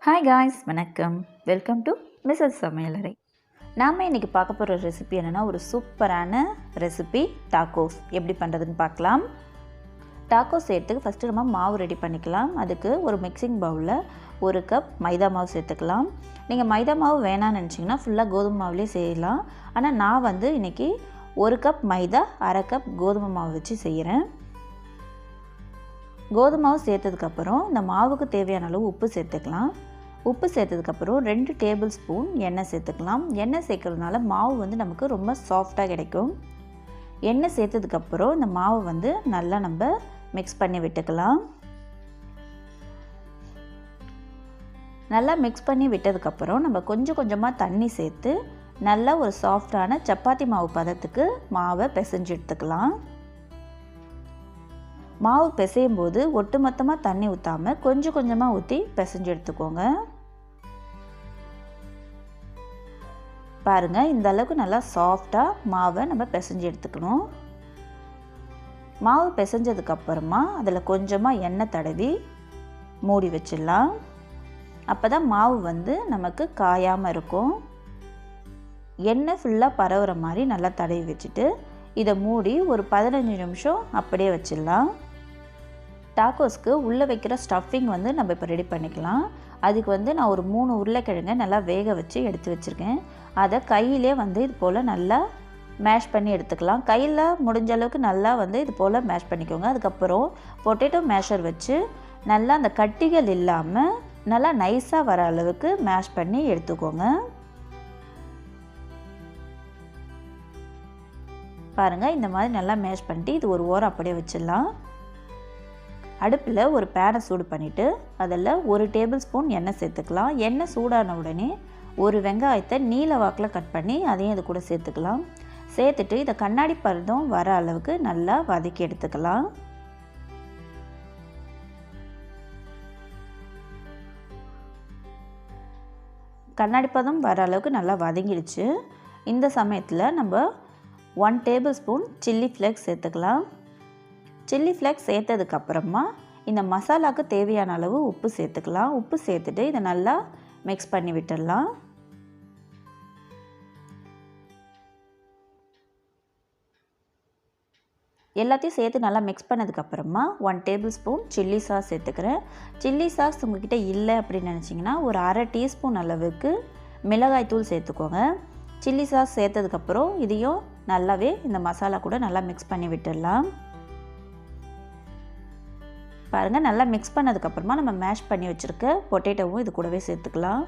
Hi guys, வணக்கம். Welcome to MrsSamalayarai. நாம் இன்றைக்கி பார்க்க போகிற ரெசிபி என்னென்னா ஒரு சூப்பரான ரெசிபி டாக்கோஸ். எப்படி பண்ணுறதுன்னு பார்க்கலாம். டாக்கோஸ் செய்யறதுக்கு ஃபஸ்ட்டு நம்ம மாவு ரெடி பண்ணிக்கலாம். அதுக்கு ஒரு மிக்சிங் பவுலில் 1 கப் மைதா மாவு சேர்த்துக்கலாம். நீங்கள் மைதா மாவு வேணான்னு நினச்சிங்கன்னா ஃபுல்லாக கோதுமை மாவுலேயே செய்யலாம். ஆனால் நான் இன்றைக்கி 1 கப் மைதா 1/2 கப் கோதுமை மாவு வச்சு செய்கிறேன். கோதுமை மாவு சேர்த்ததுக்கப்புறம் இந்த மாவுக்கு தேவையான அளவு உப்பு சேர்த்துக்கலாம். உப்பு சேர்த்ததுக்கப்புறம் 2 டேபிள் ஸ்பூன் எண்ணெய் சேர்த்துக்கலாம். எண்ணெய் சேர்க்கறதுனால மாவு நமக்கு ரொம்ப சாஃப்டாக கிடைக்கும். எண்ணெய் சேர்த்ததுக்கப்புறம் இந்த மாவை நல்லா நம்ம மிக்ஸ் பண்ணி விட்டுக்கலாம். நல்லா மிக்ஸ் பண்ணி விட்டதுக்கப்புறம் நம்ம கொஞ்சம் கொஞ்சமாக தண்ணி சேர்த்து நல்லா ஒரு சாஃப்டான சப்பாத்தி மாவு பதத்துக்கு மாவை பிசைஞ்சு எடுத்துக்கலாம். மாவு பிசையும் போது ஒட்டுமொத்தமாக தண்ணி ஊற்றாமல் கொஞ்சம் கொஞ்சமாக ஊற்றி பிசைஞ்சு எடுத்துக்கோங்க. பாருங்கள், இந்த அளவுக்கு நல்லா சாஃப்டாக மாவை நம்ம பிசைஞ்சு எடுத்துக்கணும். மாவு பிசைஞ்சதுக்கப்புறமா அதில் கொஞ்சமாக எண்ணெய் தடவி மூடி வச்சிடலாம். அப்போ தான் மாவு நமக்கு காயாமல் இருக்கும். எண்ணெய் ஃபுல்லாக பரவுற மாதிரி நல்லா தடவி வச்சுட்டு இதை மூடி ஒரு 15 நிமிஷம் அப்படியே வச்சிடலாம். டாக்கோஸ்க்கு உள்ளே வைக்கிற ஸ்டஃபிங் நம்ம இப்போ ரெடி பண்ணிக்கலாம். அதுக்கு நான் ஒரு 3 உருளைக்கிழங்கை நல்லா வேக வச்சு எடுத்து வச்சுருக்கேன். அதை கையிலே இது போல் நல்லா மேஷ் பண்ணி எடுத்துக்கலாம். கையில் முடிஞ்ச அளவுக்கு நல்லா இது போல் மேஷ் பண்ணிக்கோங்க. அதுக்கப்புறம் பொட்டேட்டோ மேஷர் வச்சு நல்லா அந்த கட்டிகள் இல்லாமல் நல்லா நைஸாக வர அளவுக்கு மேஷ் பண்ணி எடுத்துக்கோங்க. பாருங்கள், இந்த மாதிரி நல்லா மேஷ் பண்ணிட்டு இது ஒரு ஓரம் அப்படியே வச்சிடலாம். அடுப்பில் ஒரு பேனை சூடு பண்ணிவிட்டு அதில் 1 டேபிள் ஸ்பூன் எண்ணெய் சேர்த்துக்கலாம். எண்ணெய் சூடான உடனே ஒரு வெங்காயத்தை நீல வாக்கில் கட் பண்ணி அதையும் இது கூட சேர்த்துக்கலாம். சேர்த்துட்டு இதை கண்ணாடி பதம் வர அளவுக்கு நல்லா வதக்கி எடுத்துக்கலாம். கண்ணாடி பதம் வர அளவுக்கு நல்லா வதங்கிடுச்சு. இந்த சமயத்தில் நம்ம 1 டேபிள் ஸ்பூன் சில்லி ஃப்ளேக்ஸ் சேர்த்துக்கலாம். சில்லி ஃப்ளேக்ஸ் சேர்த்ததுக்கப்புறமா இந்த மசாலாவுக்கு தேவையான அளவு உப்பு சேர்த்துக்கலாம். உப்பு சேர்த்துட்டு இதை நல்லா மிக்ஸ் பண்ணி விட்டுடலாம். எல்லாத்தையும் சேர்த்து நல்லா மிக்ஸ் பண்ணதுக்கப்புறமா 1 டேபிள் ஸ்பூன் சில்லி சாஸ் சேர்த்துக்கிறேன். சில்லி சாஸ் உங்கள்கிட்ட இல்லை அப்படின்னு நினச்சிங்கன்னா ஒரு 1/2 டீஸ்பூன் அளவுக்கு மிளகாய்த்தூள் சேர்த்துக்கோங்க. சில்லி சாஸ் சேர்த்ததுக்கப்புறம் இதையும் நல்லாவே இந்த மசாலா கூட நல்லா மிக்ஸ் பண்ணி விட்டுடலாம். பாருங்கள், நல்லா மிக்ஸ் பண்ணதுக்கப்புறமா நம்ம மேஷ் பண்ணி வச்சுருக்க பொட்டேட்டோவும் இது கூடவே சேர்த்துக்கலாம்.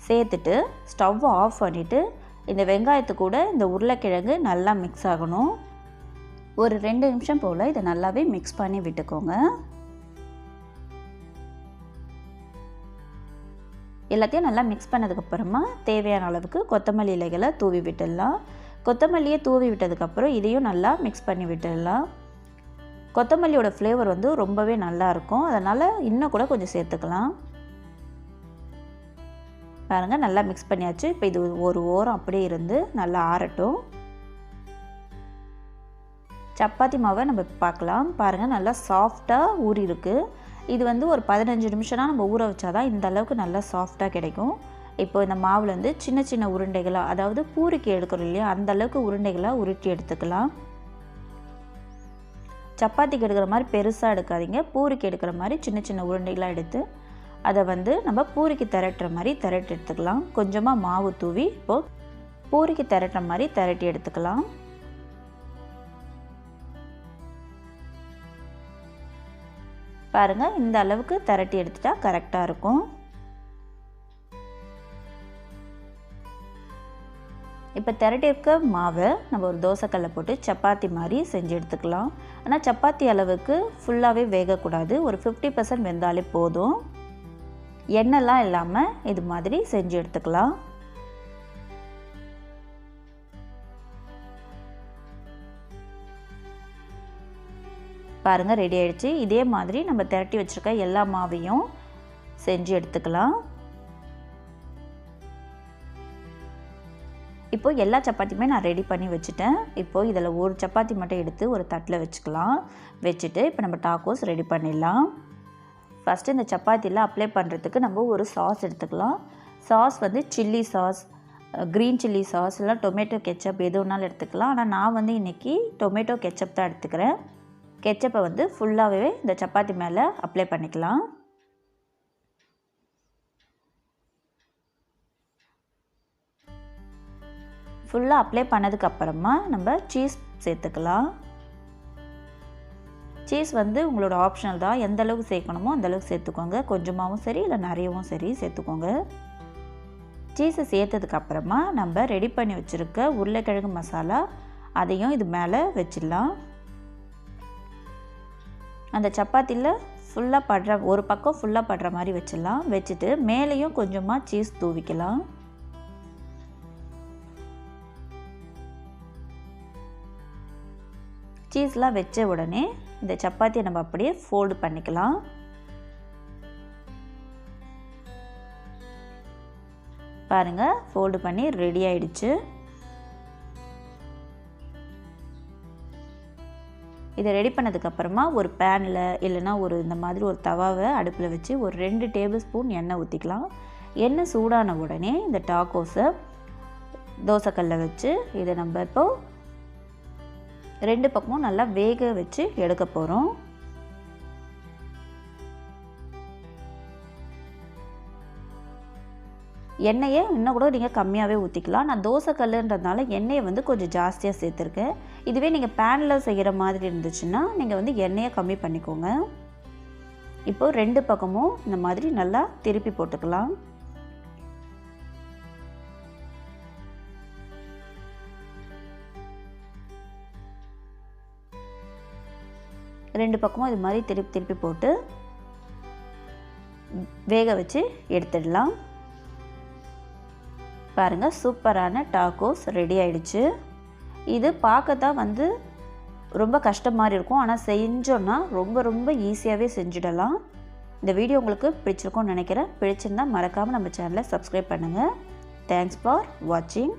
சேர்த்துட்டு ஸ்டவ்வை ஆஃப் பண்ணிவிட்டு இந்த வெங்காயத்து கூட இந்த உருளைக்கிழங்கு நல்லா மிக்ஸ் ஆகணும். ஒரு 2 நிமிஷம் போல் இதை நல்லாவே மிக்ஸ் பண்ணி விட்டுக்கோங்க. எல்லாத்தையும் நல்லா மிக்ஸ் பண்ணதுக்கப்புறமா தேவையான அளவுக்கு கொத்தமல்லி இலைகளை தூவி விட்டுடலாம். கொத்தமல்லியை தூவி விட்டதுக்கப்புறம் இதையும் நல்லா மிக்ஸ் பண்ணி விட்டுடலாம். கொத்தமல்லியோட ஃப்ளேவர் ரொம்பவே நல்லாயிருக்கும். அதனால் இன்னும் கூட கொஞ்சம் சேர்த்துக்கலாம். பாருங்கள், நல்லா மிக்ஸ் பண்ணியாச்சு. இப்போ இது ஒரு ஓரம் அப்படியே இருந்து நல்லா ஆறட்டும். சப்பாத்தி மாவை நம்ம பார்க்கலாம். பாருங்கள், நல்லா சாஃப்டாக ஊறி இருக்குது. இது ஒரு 15 நிமிஷம்னா நம்ம ஊற வச்சாதான் இந்த அளவுக்கு நல்லா சாஃப்டாக கிடைக்கும். இப்போ இந்த மாவில் சின்ன சின்ன உருண்டைகளாக, அதாவது பூரிக்கு எடுக்கிறோம் இல்லையா, அந்த அளவுக்கு உருண்டைகளாக உருட்டி எடுத்துக்கலாம். சப்பாத்திக்கு எடுக்கிற மாதிரி பெருசாக எடுக்காதீங்க. பூரிக்கு எடுக்கிற மாதிரி சின்ன சின்ன உருண்டைகளாக எடுத்து அதை நம்ம பூரிக்கு திரட்டுற மாதிரி திரட்டி எடுத்துக்கலாம். கொஞ்சமாக மாவு தூவி இப்போது பூரிக்கு திரட்டுற மாதிரி திரட்டி எடுத்துக்கலாம். பாருங்கள், இந்த அளவுக்கு திரட்டி எடுத்துட்டா கரெக்டாக இருக்கும். இப்போ திரட்டியிருக்க மாவை நம்ம ஒரு தோசைக்கல்லை போட்டு சப்பாத்தி மாதிரி செஞ்சு எடுத்துக்கலாம். ஆனால் சப்பாத்தி அளவுக்கு ஃபுல்லாகவே வேகக்கூடாது. ஒரு 50% வெந்தாலே போதும். எண்ணெய்லாம் இல்லாமல் இது மாதிரி செஞ்சு எடுத்துக்கலாம். பாருங்கள், ரெடி ஆகிடுச்சு. இதே மாதிரி நம்ம திரட்டி வச்சுருக்க எல்லா மாவையும் செஞ்சு எடுத்துக்கலாம். இப்போது எல்லா சப்பாத்தியுமே நான் ரெடி பண்ணி வச்சுட்டேன். இப்போது இதில் ஒரு சப்பாத்தி மட்டும் எடுத்து ஒரு தட்டில் வச்சுக்கலாம். வச்சுட்டு இப்போ நம்ம டாக்கோஸ் ரெடி பண்ணிடலாம். ஃபஸ்ட்டு இந்த சப்பாத்தியில் அப்ளை பண்ணுறதுக்கு நம்ம ஒரு சாஸ் எடுத்துக்கலாம். சாஸ் வந்து chilli sauce, green chilli sauce, இல்லை டொமேட்டோ கெச்சப் எது வேணாலும் எடுத்துக்கலாம். ஆனால் நான் வந்து இன்றைக்கி டொமேட்டோ கெச்சப் தான் எடுத்துக்கிறேன். கெச்சப்பை வந்து ஃபுல்லாகவே இந்த சப்பாத்தி மேலே அப்ளை பண்ணிக்கலாம். ஃபுல்லாக அப்ளை பண்ணதுக்கப்புறமா நம்ம சீஸ் சேர்த்துக்கலாம். சீஸ் வந்து உங்களோட ஆப்ஷனல் தான். எந்த அளவுக்கு சேர்க்கணுமோ அந்தளவுக்கு சேர்த்துக்கோங்க. கொஞ்சமாகவும் சரி இல்லை நிறையவும் சரி சேர்த்துக்கோங்க. சீஸை சேர்த்ததுக்கப்புறமா நம்ம ரெடி பண்ணி வச்சுருக்க உருளைக்கிழங்கு மசாலா அதையும் இது மேலே வச்சிடலாம். அந்த சப்பாத்தியில் ஃபுல்லாக படுற ஒரு பக்கம் ஃபுல்லாக படுற மாதிரி வச்சிடலாம். வச்சுட்டு மேலேயும் கொஞ்சமாக சீஸ் தூவிக்கலாம். சீஸ்லாம் வச்ச உடனே இந்த சப்பாத்தியை நம்ம அப்படியே ஃபோல்டு பண்ணிக்கலாம். பாருங்கள், ஃபோல்டு பண்ணி ரெடி ஆயிடுச்சு. இதை ரெடி பண்ணதுக்கப்புறமா ஒரு பேனில் இல்லைனா இந்த மாதிரி ஒரு தவாவை அடுப்பில் வச்சு ஒரு 2 டேபிள் ஸ்பூன் எண்ணெய் ஊற்றிக்கலாம். எண்ணெய் சூடான உடனே இந்த டாக்கோஸை தோசைக்கல்லை வச்சு இதை நம்ம இப்போது 2 பக்கமும் நல்லா வேக வச்சு எடுக்க போகிறோம். எண்ணெயை இன்னும் கூட நீங்கள் கம்மியாகவே ஊற்றிக்கலாம். நான் தோசைக்கல்லுன்றதுனால எண்ணெயை வந்து கொஞ்சம் ஜாஸ்தியாக சேர்த்துருக்கேன். இதுவே நீங்கள் பேனில் செய்கிற மாதிரி இருந்துச்சுன்னா நீங்கள் வந்து எண்ணெயை கம்மி பண்ணிக்கோங்க. இப்போது 2 பக்கமும் இந்த மாதிரி நல்லா திருப்பி போட்டுக்கலாம். ரெண்டு பக்கமும் இது மாதிரி திருப்பி போட்டு வேக வச்சு எடுத்துடலாம். பாருங்கள், சூப்பரான டாக்கோஸ் ரெடி ஆயிடுச்சு. இது பார்க்க தான் வந்து ரொம்ப கஷ்டம் மாதிரி இருக்கும், ஆனால் செஞ்சோன்னா ரொம்ப ஈஸியாகவே செஞ்சிடலாம். இந்த வீடியோ உங்களுக்கு பிடிச்சிருக்கும்னு நினைக்கிறேன். பிடிச்சிருந்தால் மறக்காமல் நம்ம சேனலை சப்ஸ்கிரைப் பண்ணுங்கள். தேங்க்ஸ் ஃபார் வாட்சிங்.